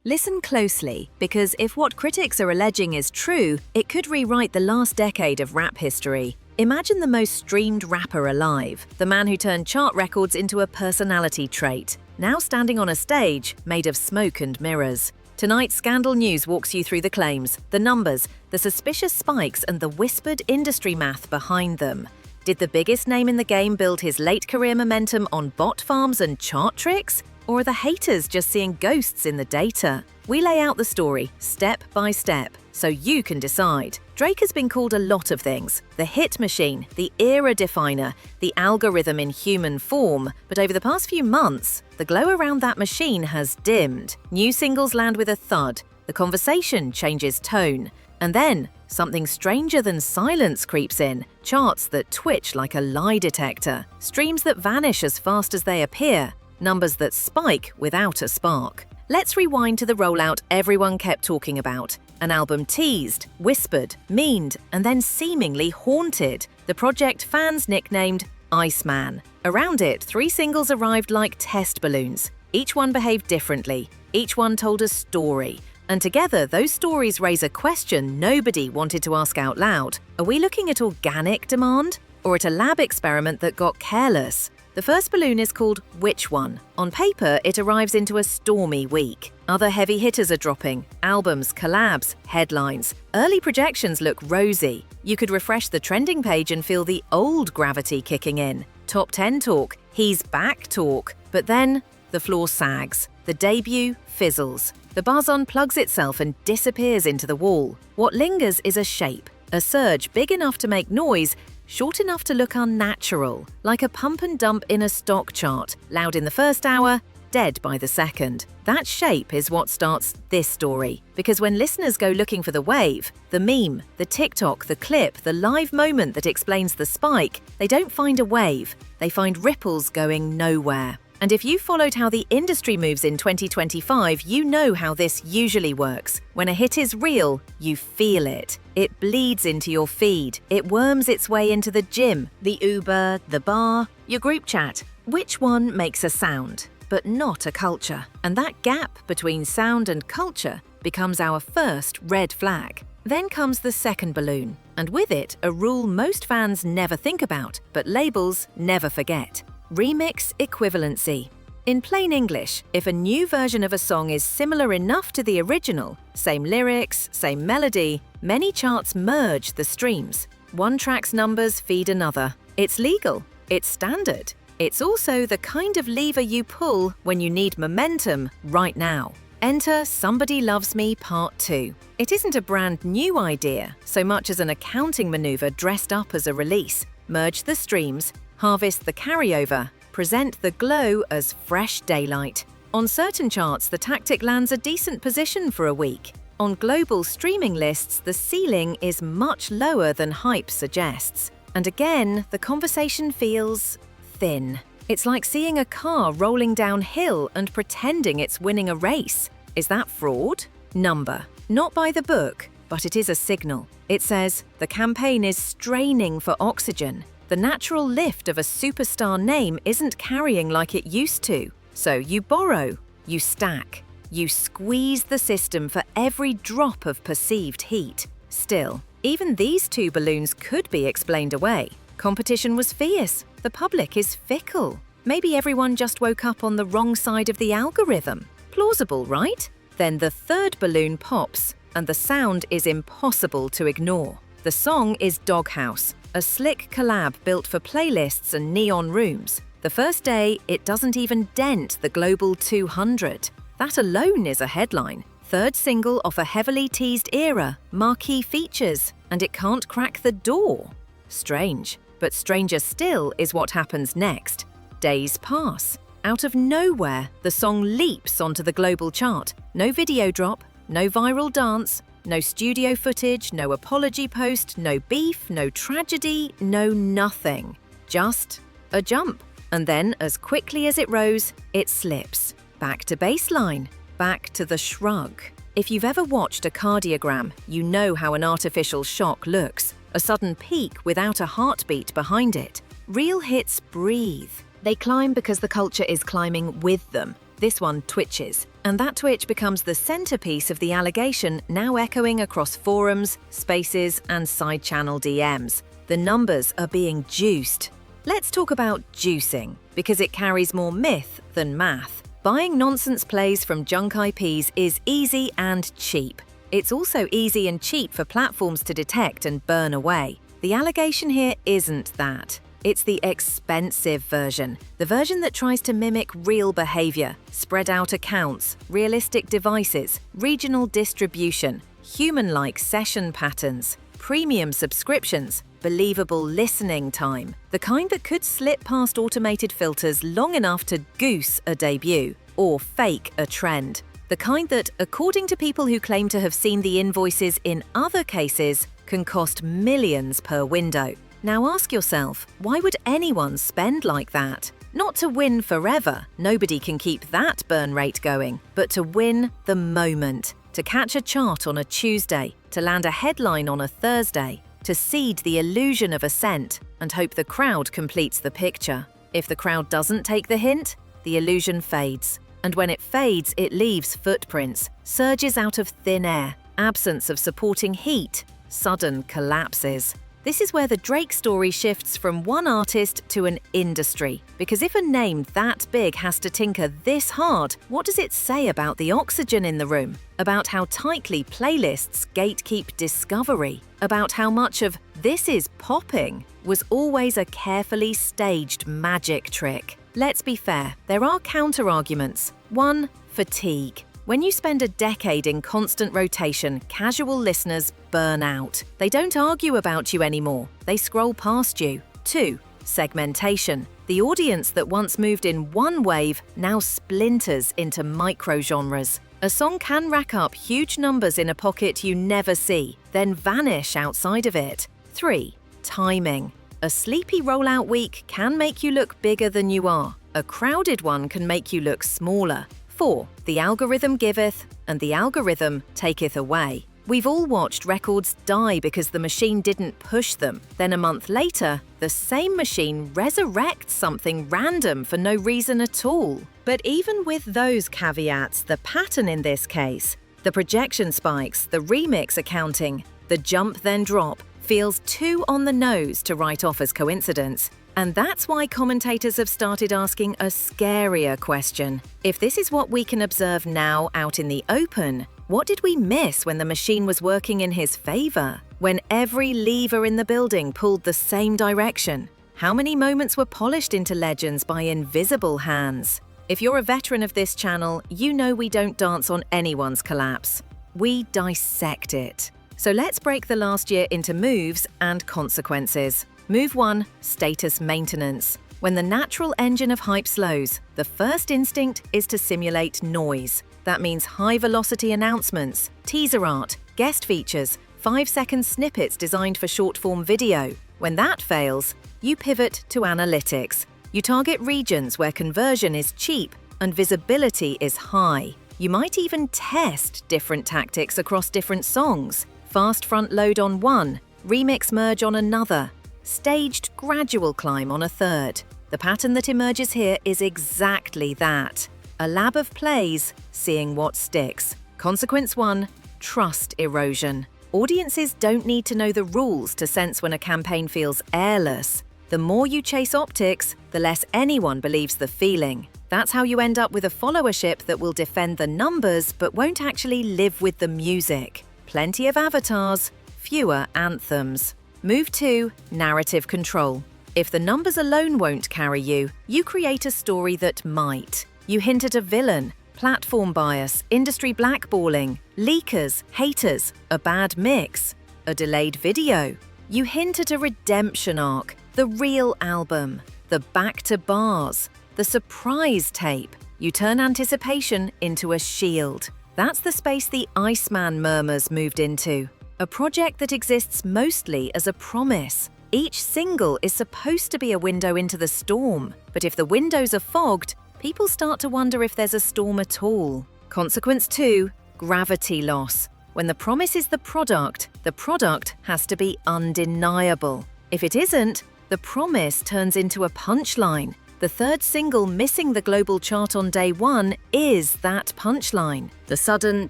Listen closely, because if what critics are alleging is true, it could rewrite the last decade of rap history. Imagine the most streamed rapper alive, the man who turned chart records into a personality trait, now standing on a stage made of smoke and mirrors. Tonight's Scandal News walks you through the claims, the numbers, the suspicious spikes, and the whispered industry math behind them. Did the biggest name in the game build his late career momentum on bot farms and chart tricks? Or are the haters just seeing ghosts in the data? We lay out the story, step by step, so you can decide. Drake has been called a lot of things: the hit machine, the era definer, the algorithm in human form. But over the past few months, the glow around that machine has dimmed. New singles land with a thud, the conversation changes tone. And then, something stranger than silence creeps in, charts that twitch like a lie detector, streams that vanish as fast as they appear, numbers that spike without a spark. Let's rewind to the rollout everyone kept talking about. An album teased, whispered, meaned, and then seemingly haunted. The project fans nicknamed Iceman. Around it, 3 singles arrived like test balloons. Each one behaved differently. Each one told a story. And together, those stories raise a question nobody wanted to ask out loud. Are we looking at organic demand? Or at a lab experiment that got careless? The first balloon is called Which One? On paper, it arrives into a stormy week. Other heavy hitters are dropping: albums, collabs, headlines. Early projections look rosy. You could refresh the trending page and feel the old gravity kicking in. Top 10 talk, he's back talk. But then, the floor sags. The debut fizzles. The buzz unplugs itself and disappears into the wall. What lingers is a shape, a surge big enough to make noise, short enough to look unnatural, like a pump and dump in a stock chart, loud in the first hour, dead by the second. That shape is what starts this story, because when listeners go looking for the wave, the meme, the TikTok, the clip, the live moment that explains the spike, they don't find a wave, they find ripples going nowhere. And if you followed how the industry moves in 2025, you know how this usually works. When a hit is real, you feel it. It bleeds into your feed. It worms its way into the gym, the Uber, the bar, your group chat. Which one makes a sound, but not a culture? And that gap between sound and culture becomes our first red flag. Then comes the second balloon, and with it, a rule most fans never think about, but labels never forget. Remix equivalency. In plain English, if a new version of a song is similar enough to the original, same lyrics, same melody, many charts merge the streams. One track's numbers feed another. It's legal. It's standard. It's also the kind of lever you pull when you need momentum right now. Enter Somebody Loves Me Part 2. It isn't a brand new idea, so much as an accounting maneuver dressed up as a release. Merge the streams, harvest the carryover, present the glow as fresh daylight. On certain charts, the tactic lands a decent position for a week. On global streaming lists, the ceiling is much lower than hype suggests. And again, the conversation feels thin. It's like seeing a car rolling downhill and pretending it's winning a race. Is that fraud? Number. Not by the book, but it is a signal. It says, the campaign is straining for oxygen. The natural lift of a superstar name isn't carrying like it used to. So you borrow, you stack, you squeeze the system for every drop of perceived heat. Still, even these 2 balloons could be explained away. Competition was fierce. The public is fickle. Maybe everyone just woke up on the wrong side of the algorithm. Plausible, right? Then the third balloon pops, and the sound is impossible to ignore. The song is Doghouse, a slick collab built for playlists and neon rooms. The first day, it doesn't even dent the global 200. That alone is a headline. Third single off a heavily teased era, marquee features, and it can't crack the door. Strange. But stranger still is what happens next. Days pass. Out of nowhere, the song leaps onto the global chart. No video drop, no viral dance, no studio footage, no apology post, no beef, no tragedy, no nothing. Just a jump. And then, as quickly as it rose, it slips. Back to baseline. Back to the shrug. If you've ever watched a cardiogram, you know how an artificial shock looks. A sudden peak without a heartbeat behind it. Real hits breathe. They climb because the culture is climbing with them. This one twitches, and that twitch becomes the centerpiece of the allegation, now echoing across forums, spaces, and side-channel DMs. The numbers are being juiced. Let's talk about juicing, because it carries more myth than math. Buying nonsense plays from junk IPs is easy and cheap. It's also easy and cheap for platforms to detect and burn away. The allegation here isn't that. It's the expensive version, the version that tries to mimic real behavior, spread out accounts, realistic devices, regional distribution, human-like session patterns, premium subscriptions, believable listening time, the kind that could slip past automated filters long enough to goose a debut or fake a trend. The kind that, according to people who claim to have seen the invoices in other cases, can cost millions per window. Now ask yourself, why would anyone spend like that? Not to win forever, nobody can keep that burn rate going, but to win the moment, to catch a chart on a Tuesday, to land a headline on a Thursday, to seed the illusion of ascent and hope the crowd completes the picture. If the crowd doesn't take the hint, the illusion fades. And when it fades, it leaves footprints, surges out of thin air, absence of supporting heat, sudden collapses. This is where the Drake story shifts from one artist to an industry. Because if a name that big has to tinker this hard, what does it say about the oxygen in the room? About how tightly playlists gatekeep discovery? About how much of "this is popping" was always a carefully staged magic trick? Let's be fair, there are counter-arguments. 1. Fatigue. When you spend a decade in constant rotation, casual listeners burn out. They don't argue about you anymore. They scroll past you. 2. Segmentation. The audience that once moved in one wave now splinters into micro-genres. A song can rack up huge numbers in a pocket you never see, then vanish outside of it. 3. Timing. A sleepy rollout week can make you look bigger than you are. A crowded one can make you look smaller. 4. The algorithm giveth, and the algorithm taketh away. We've all watched records die because the machine didn't push them. Then a month later, the same machine resurrects something random for no reason at all. But even with those caveats, the pattern in this case, the projection spikes, the remix accounting, the jump then drop, feels too on the nose to write off as coincidence. And that's why commentators have started asking a scarier question. If this is what we can observe now out in the open, what did we miss when the machine was working in his favor? When every lever in the building pulled the same direction? How many moments were polished into legends by invisible hands? If you're a veteran of this channel, you know we don't dance on anyone's collapse. We dissect it. So let's break the last year into moves and consequences. Move 1. Status maintenance. When the natural engine of hype slows, the first instinct is to simulate noise. That means high-velocity announcements, teaser art, guest features, 5-second snippets designed for short-form video. When that fails, you pivot to analytics. You target regions where conversion is cheap and visibility is high. You might even test different tactics across different songs. Fast front load on one, remix merge on another, staged gradual climb on a third. The pattern that emerges here is exactly that. A lab of plays, seeing what sticks. Consequence 1. Trust erosion. Audiences don't need to know the rules to sense when a campaign feels airless. The more you chase optics, the less anyone believes the feeling. That's how you end up with a followership that will defend the numbers but won't actually live with the music. Plenty of avatars, fewer anthems. Move 2. Narrative control. If the numbers alone won't carry you, you create a story that might. You hint at a villain, platform bias, industry blackballing, leakers, haters, a bad mix, a delayed video. You hint at a redemption arc, the real album, the back to bars, the surprise tape. You turn anticipation into a shield. That's the space the Iceman Murmurs moved into. A project that exists mostly as a promise. Each single is supposed to be a window into the storm, but if the windows are fogged, people start to wonder if there's a storm at all. Consequence 2. Gravity loss. When the promise is the product has to be undeniable. If it isn't, the promise turns into a punchline. The third single missing the global chart on day 1 is that punchline. The sudden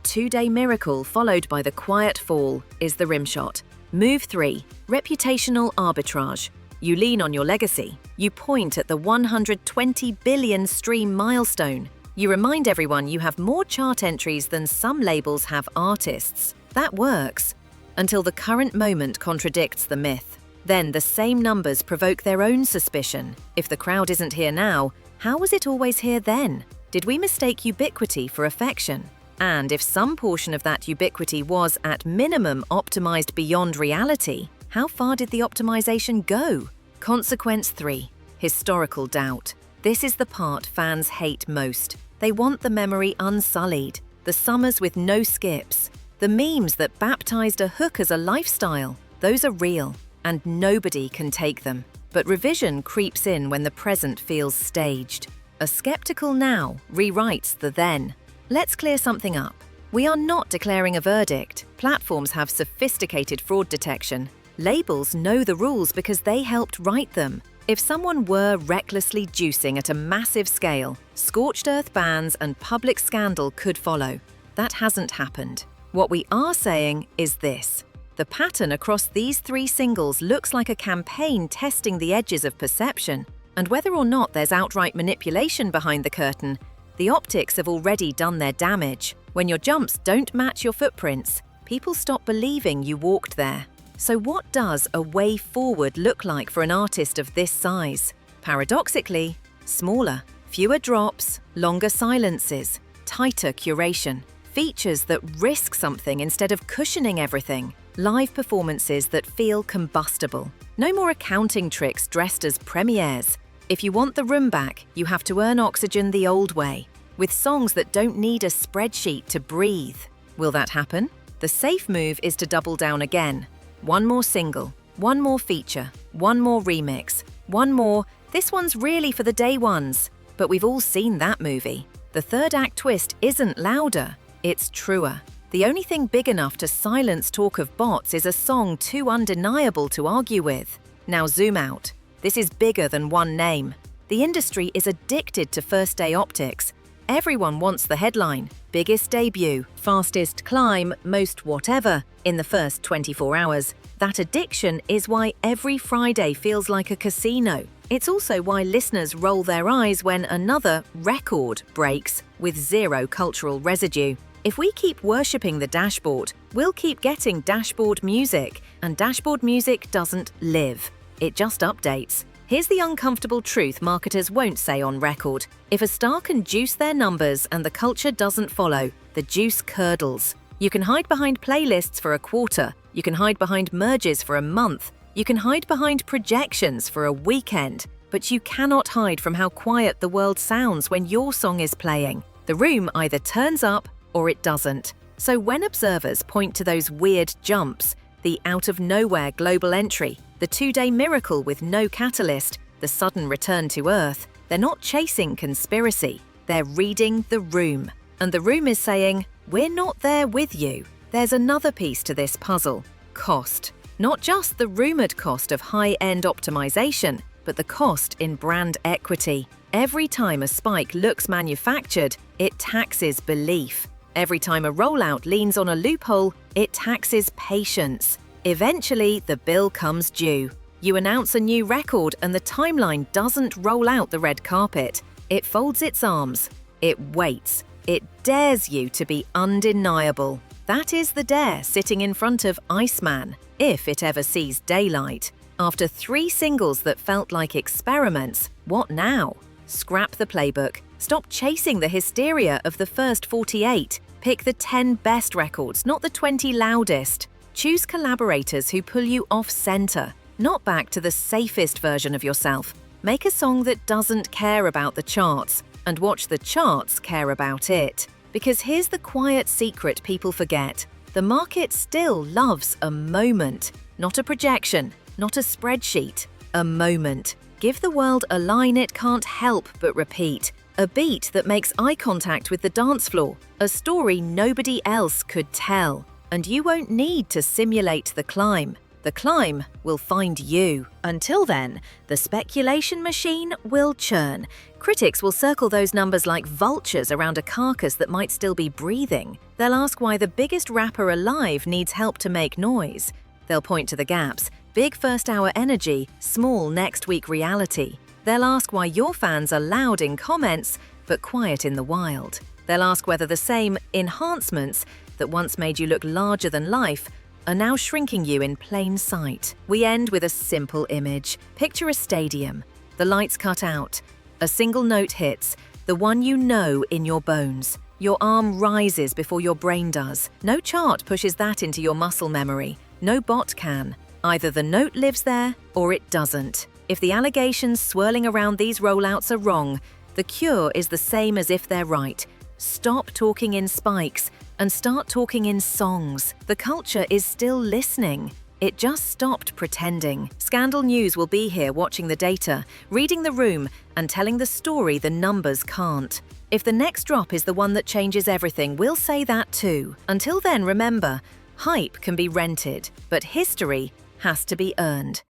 2-day miracle followed by the quiet fall is the rimshot. Move 3. Reputational arbitrage. You lean on your legacy. You point at the 120 billion stream milestone. You remind everyone you have more chart entries than some labels have artists. That works. Until the current moment contradicts the myth. Then the same numbers provoke their own suspicion. If the crowd isn't here now, how was it always here then? Did we mistake ubiquity for affection? And if some portion of that ubiquity was, at minimum, optimized beyond reality, how far did the optimization go? Consequence 3. Historical doubt. This is the part fans hate most. They want the memory unsullied, the summers with no skips, the memes that baptized a hook as a lifestyle. Those are real, and nobody can take them. But revision creeps in when the present feels staged. A skeptical now rewrites the then. Let's clear something up. We are not declaring a verdict. Platforms have sophisticated fraud detection. Labels know the rules because they helped write them. If someone were recklessly juicing at a massive scale, scorched earth bans and public scandal could follow. That hasn't happened. What we are saying is this. The pattern across these 3 singles looks like a campaign testing the edges of perception. And whether or not there's outright manipulation behind the curtain, the optics have already done their damage. When your jumps don't match your footprints, people stop believing you walked there. So what does a way forward look like for an artist of this size? Paradoxically, smaller, fewer drops, longer silences, tighter curation, features that risk something instead of cushioning everything, live performances that feel combustible. No more accounting tricks dressed as premieres. If you want the room back, you have to earn oxygen the old way, with songs that don't need a spreadsheet to breathe. Will that happen? The safe move is to double down again. One more single, one more feature, one more remix, one more, this one's really for the day ones. But we've all seen that movie. The third act twist isn't louder, it's truer. The only thing big enough to silence talk of bots is a song too undeniable to argue with. Now zoom out. This is bigger than one name. The industry is addicted to first day optics. Everyone wants the headline, biggest debut, fastest climb, most whatever, in the first 24 hours. That addiction is why every Friday feels like a casino. It's also why listeners roll their eyes when another record breaks with zero cultural residue. If we keep worshipping the dashboard, we'll keep getting dashboard music, and dashboard music doesn't live. It just updates. Here's the uncomfortable truth marketers won't say on record. If a star can juice their numbers and the culture doesn't follow, the juice curdles. You can hide behind playlists for a quarter. You can hide behind merges for a month. You can hide behind projections for a weekend. But you cannot hide from how quiet the world sounds when your song is playing. The room either turns up or it doesn't. So when observers point to those weird jumps, the out-of-nowhere global entry, the 2-day miracle with no catalyst, the sudden return to Earth, they're not chasing conspiracy, they're reading the room. And the room is saying, we're not there with you. There's another piece to this puzzle, cost. Not just the rumored cost of high-end optimization, but the cost in brand equity. Every time a spike looks manufactured, it taxes belief. Every time a rollout leans on a loophole, it taxes patience. Eventually, the bill comes due. You announce a new record and the timeline doesn't roll out the red carpet. It folds its arms. It waits. It dares you to be undeniable. That is the dare sitting in front of Iceman, if it ever sees daylight. After 3 singles that felt like experiments, what now? Scrap the playbook. Stop chasing the hysteria of the first 48. Pick the 10 best records, not the 20 loudest. Choose collaborators who pull you off-center, not back to the safest version of yourself. Make a song that doesn't care about the charts, and watch the charts care about it. Because here's the quiet secret people forget. The market still loves a moment, not a projection, not a spreadsheet. A moment. Give the world a line it can't help but repeat. A beat that makes eye contact with the dance floor. A story nobody else could tell. And you won't need to simulate the climb. The climb will find you. Until then, the speculation machine will churn. Critics will circle those numbers like vultures around a carcass that might still be breathing. They'll ask why the biggest rapper alive needs help to make noise. They'll point to the gaps: big first-hour energy, small next-week reality. They'll ask why your fans are loud in comments but quiet in the wild. They'll ask whether the same enhancements that once made you look larger than life are now shrinking you in plain sight. We end with a simple image. Picture a stadium. The lights cut out. A single note hits, the one you know in your bones. Your arm rises before your brain does. No chart pushes that into your muscle memory. No bot can. Either the note lives there or it doesn't. If the allegations swirling around these rollouts are wrong, the cure is the same as if they're right. Stop talking in spikes and start talking in songs. The culture is still listening. It just stopped pretending. Scandal News will be here watching the data, reading the room, and telling the story the numbers can't. If the next drop is the one that changes everything, we'll say that too. Until then, remember, hype can be rented, but history has to be earned.